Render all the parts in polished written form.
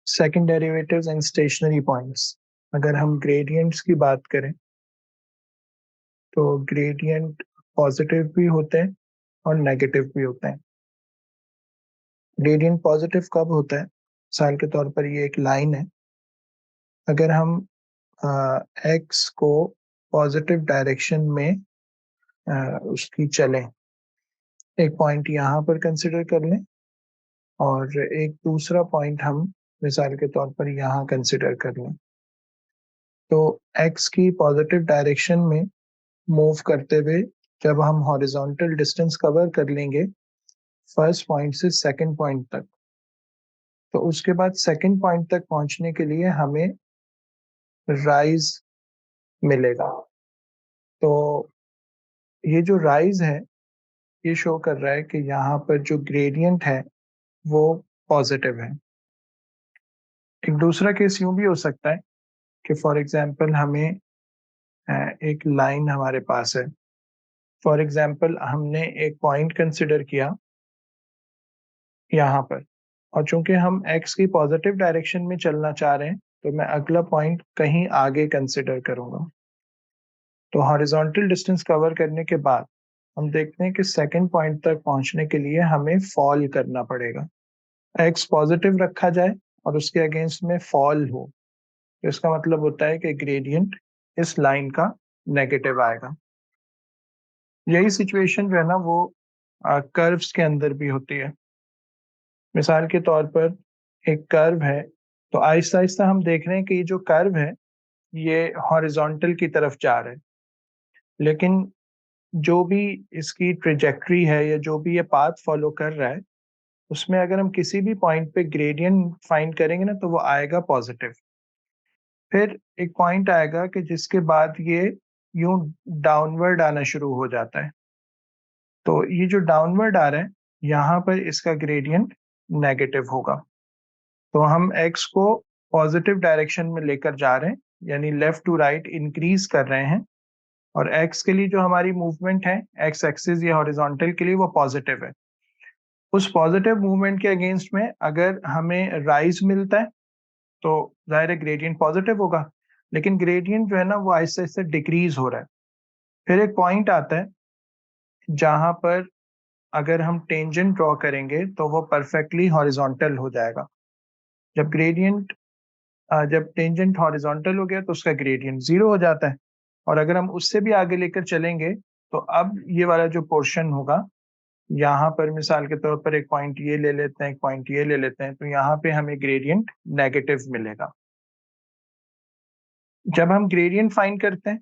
Second derivatives and stationary points. अगर हम gradients की बात करें तो ग्रेडियंट पॉजिटिव भी होते हैं और नेगेटिव भी होते हैं। ग्रेडियंट पॉजिटिव कब होता है? मिसाल के तौर पर ये एक लाइन है, अगर हम एक्स को पॉजिटिव डायरेक्शन में उसकी चलें, एक पॉइंट यहाँ पर कंसिडर कर लें और एक दूसरा पॉइंट हम मिसाल के तौर पर यहाँ कंसिडर कर लें, तो एक्स की पॉजिटिव डायरेक्शन में मूव करते हुए जब हम हॉरिजॉन्टल डिस्टेंस कवर कर लेंगे फर्स्ट पॉइंट से सेकंड पॉइंट तक, तो उसके बाद सेकंड पॉइंट तक पहुंचने के लिए हमें राइज मिलेगा। तो ये जो राइज है ये शो कर रहा है कि यहाँ पर जो ग्रेडियंट है वो पॉजिटिव है। एक दूसरा केस यूं भी हो सकता है कि फॉर एग्जांपल हमें एक लाइन हमारे पास है, फॉर एग्जांपल हमने एक पॉइंट कंसिडर किया यहाँ पर, और चूंकि हम एक्स की पॉजिटिव डायरेक्शन में चलना चाह रहे हैं तो मैं अगला पॉइंट कहीं आगे कंसिडर करूंगा। तो हॉरिजॉन्टल डिस्टेंस कवर करने के बाद हम देखते हैं कि सेकंड पॉइंट तक पहुंचने के लिए हमें फॉल करना पड़ेगा। एक्स पॉजिटिव रखा जाए और उसके अगेंस्ट में फॉल हो, तो इसका मतलब होता है कि ग्रेडियंट इस लाइन का नेगेटिव आएगा। यही सिचुएशन जो है ना वो कर्व्स के अंदर भी होती है। मिसाल के तौर पर एक कर्व है, तो आहिस्ता आहिस्ता हम देख रहे हैं कि ये जो कर्व है ये हॉरिजॉन्टल की तरफ जा रहा है, लेकिन जो भी इसकी ट्रेजेक्ट्री है या जो भी ये पाथ फॉलो कर रहा है उसमें अगर हम किसी भी पॉइंट पे ग्रेडियंट फाइंड करेंगे ना तो वो आएगा पॉजिटिव। फिर एक पॉइंट आएगा कि जिसके बाद ये यूं डाउनवर्ड आना शुरू हो जाता है, तो ये जो डाउनवर्ड आ रहा है यहाँ पर इसका ग्रेडियंट नेगेटिव होगा। तो हम एक्स को पॉजिटिव डायरेक्शन में लेकर जा रहे हैं, यानी लेफ्ट टू राइट इंक्रीज कर रहे हैं, और एक्स के लिए जो हमारी मूवमेंट है एक्स एक्सिस या हॉरिजॉन्टल के लिए वो पॉजिटिव है। उस पॉजिटिव मूवमेंट के अगेंस्ट में अगर हमें राइज मिलता है तो जाहिर है ग्रेडियंट पॉजिटिव होगा, लेकिन ग्रेडियंट जो है ना वो आहिस्ते आहिस्ते डिक्रीज हो रहा है। फिर एक पॉइंट आता है जहां पर अगर हम टेंजेंट ड्रॉ करेंगे तो वो परफेक्टली हॉरिजॉन्टल हो जाएगा। जब ग्रेडियंट जब टेंजेंट हॉरिजॉन्टल हो गया तो उसका ग्रेडियंट जीरो हो जाता है, और अगर हम उससे भी आगे लेकर चलेंगे तो अब ये वाला जो पोर्शन होगा, यहाँ पर मिसाल के तौर पर एक पॉइंट ये ले लेते हैं, एक पॉइंट ये ले लेते हैं, तो यहाँ पे हमें ग्रेडियंट नेगेटिव मिलेगा। जब हम ग्रेडियंट फाइंड करते हैं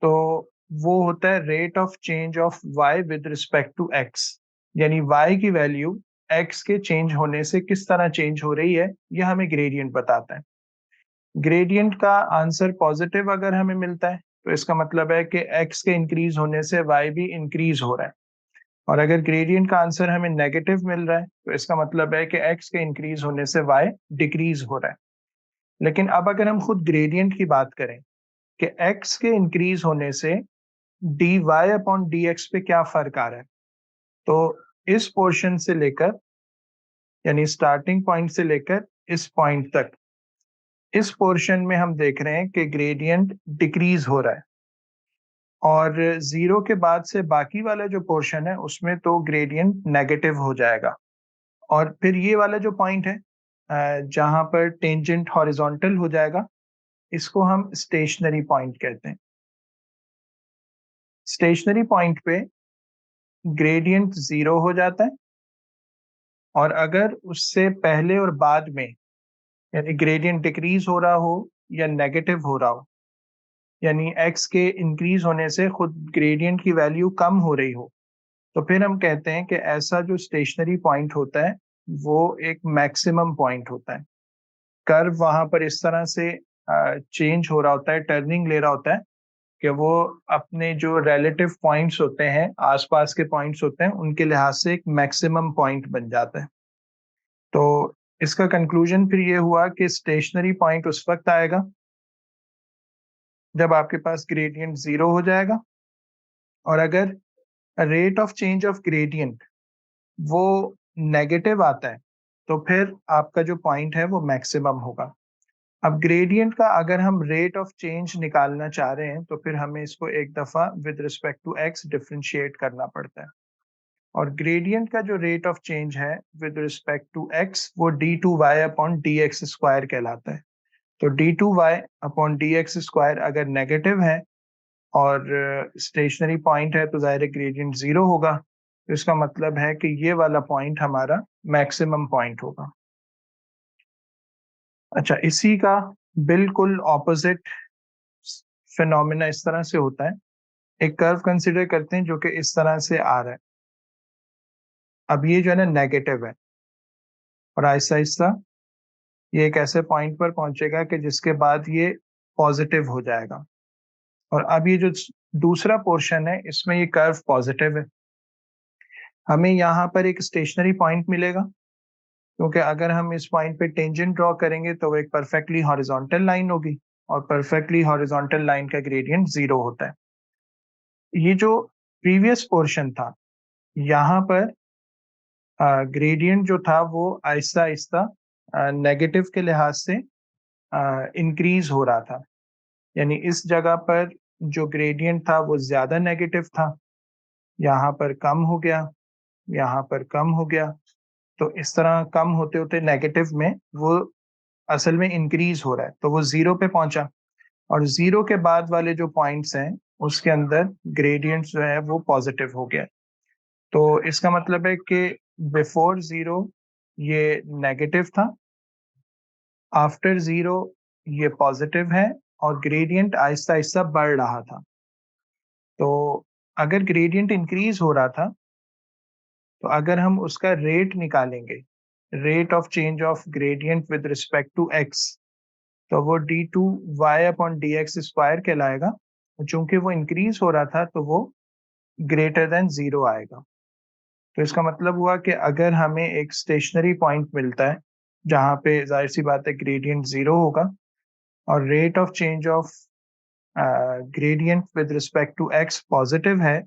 तो वो होता है rate of change of y with respect to x, यानी y की वैल्यू x के चेंज होने से किस तरह चेंज हो रही है यह हमें ग्रेडियंट बताता है। ग्रेडियंट का आंसर पॉजिटिव अगर हमें मिलता है तो इसका मतलब है कि x के इंक्रीज होने से y भी इंक्रीज हो रहा है, और अगर ग्रेडियंट का आंसर हमें नेगेटिव मिल रहा है तो इसका मतलब है कि x के इंक्रीज होने से y डिक्रीज हो रहा है। लेकिन अब अगर हम खुद ग्रेडियंट की बात करें कि x के इंक्रीज होने से dy अपॉन dx पे क्या फर्क आ रहा है, तो इस पोर्शन से लेकर यानी स्टार्टिंग पॉइंट से लेकर इस पॉइंट तक, इस पोर्शन में हम देख रहे हैं कि ग्रेडियंट डिक्रीज हो रहा है, और जीरो के बाद से बाकी वाला जो पोर्शन है उसमें तो ग्रेडियंट नेगेटिव हो जाएगा। और फिर ये वाला जो पॉइंट है जहां पर टेंजेंट हॉरिजॉन्टल हो जाएगा, इसको हम स्टेशनरी पॉइंट कहते हैं। स्टेशनरी पॉइंट पे ग्रेडियंट जीरो हो जाता है, और अगर उससे पहले और बाद में यानी ग्रेडियंट डिक्रीज हो रहा हो या नेगेटिव हो रहा हो, यानी एक्स के इंक्रीज होने से खुद ग्रेडियंट की वैल्यू कम हो रही हो, तो फिर हम कहते हैं कि ऐसा जो स्टेशनरी पॉइंट होता है वो एक मैक्सिमम पॉइंट होता है। कर्व वहां पर इस तरह से चेंज हो रहा होता है, टर्निंग ले रहा होता है कि वो अपने जो रिलेटिव पॉइंट्स होते हैं, आसपास के पॉइंट्स होते हैं, उनके लिहाज से एक मैक्सिमम पॉइंट बन जाता है। तो इसका कंक्लूजन फिर ये हुआ कि स्टेशनरी पॉइंट उस वक्त आएगा जब आपके पास ग्रेडियंट जीरो हो जाएगा, और अगर rate of change of gradient वो नेगेटिव आता है तो फिर आपका जो पॉइंट है वो मैक्सिमम होगा। अब ग्रेडियंट का अगर हम रेट ऑफ चेंज निकालना चाह रहे हैं तो फिर हमें इसको एक दफा with respect to x differentiate करना पड़ता है, और ग्रेडियंट का जो रेट ऑफ चेंज है विद रिस्पेक्ट टू एक्स वो d2y अपॉन dx स्क्वायर कहलाता है। तो d2y अपॉन dx स्क्वायर अगर नेगेटिव है और स्टेशनरी पॉइंट है तो जाहिर है ग्रेडियंट 0 होगा, तो इसका मतलब है कि ये वाला पॉइंट हमारा मैक्सिमम पॉइंट होगा। अच्छा, इसी का बिल्कुल ऑपोजिट फिनोमिना इस तरह से होता है। एक कर्व कंसिडर करते हैं जो कि इस तरह से आ रहा है। अब ये जो है ना नेगेटिव है, और आहिस्ता आहिस्ता ये एक ऐसे पॉइंट पर पहुंचेगा कि जिसके बाद ये पॉजिटिव हो जाएगा। और अब ये जो दूसरा पोर्शन है इसमें ये कर्व पॉजिटिव है। हमें यहाँ पर एक स्टेशनरी पॉइंट मिलेगा, क्योंकि अगर हम इस पॉइंट पे टेंजेंट ड्रॉ करेंगे तो वो एक परफेक्टली हॉरिजॉन्टल लाइन होगी, और परफेक्टली हॉरिजॉन्टल लाइन का ग्रेडियंट 0 होता है। ये जो प्रीवियस पोर्शन था, यहाँ पर ग्रेडियंट जो था वो आहिस्ता आहिस्ता नेगेटिव के लिहाज से इंक्रीज हो रहा था, यानी इस जगह पर जो ग्रेडियंट था वो ज्यादा नेगेटिव था, यहाँ पर कम हो गया, यहाँ पर कम हो गया। तो इस तरह कम होते होते नेगेटिव में वो असल में इंक्रीज हो रहा है, तो वो 0 पे पहुंचा, और 0 के बाद वाले जो पॉइंट्स हैं उसके अंदर ग्रेडियंट जो है वो पॉजिटिव हो गया। तो इसका मतलब है कि बिफोर 0 ये नेगेटिव था, आफ्टर 0 ये पॉजिटिव है, और ग्रेडियंट आहिस्ता आहिस्ता बढ़ रहा था। तो अगर ग्रेडियंट इंक्रीज हो रहा था तो अगर हम उसका रेट निकालेंगे, rate of change of gradient with respect to x, तो वो d2y अपॉन dx स्क्वायर कहलाएगा। चूंकि वो इंक्रीज हो रहा था तो वो ग्रेटर देन 0 आएगा। तो इसका मतलब हुआ कि अगर हमें एक स्टेशनरी पॉइंट मिलता है जहाँ पे जाहिर सी बात है ग्रेडियंट 0 होगा, और rate of change of gradient with respect to x positive है,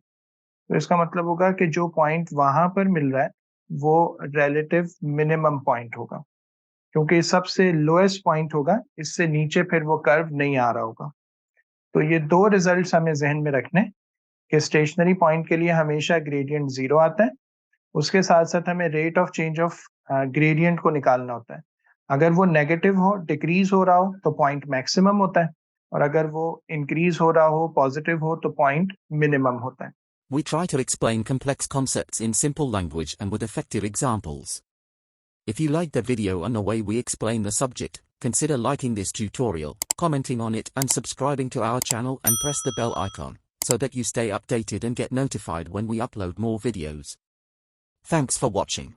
तो इसका मतलब होगा कि जो पॉइंट वहां पर मिल रहा है वो रिलेटिव मिनिमम पॉइंट होगा, क्योंकि सबसे लोएस्ट पॉइंट होगा, इससे नीचे फिर वो कर्व नहीं आ रहा होगा। तो ये दो रिजल्ट्स हमें जहन में रखने कि स्टेशनरी पॉइंट के लिए हमेशा ग्रेडियंट 0 आता है, उसके साथ साथ हमें rate of change of gradient को निकालना होता है। अगर वो नेगेटिव हो, डिक्रीज हो रहा हो, तो पॉइंट मैक्सिमम होता है, और अगर वो इंक्रीज हो रहा हो, पॉजिटिव हो, तो पॉइंट मिनिमम होता है। We try to explain complex concepts in simple language and with effective examples. If you liked the video and the way we explain the subject, consider liking this tutorial, commenting on it and subscribing to our channel and press the bell icon, so that you stay updated and get notified when we upload more videos. Thanks for watching.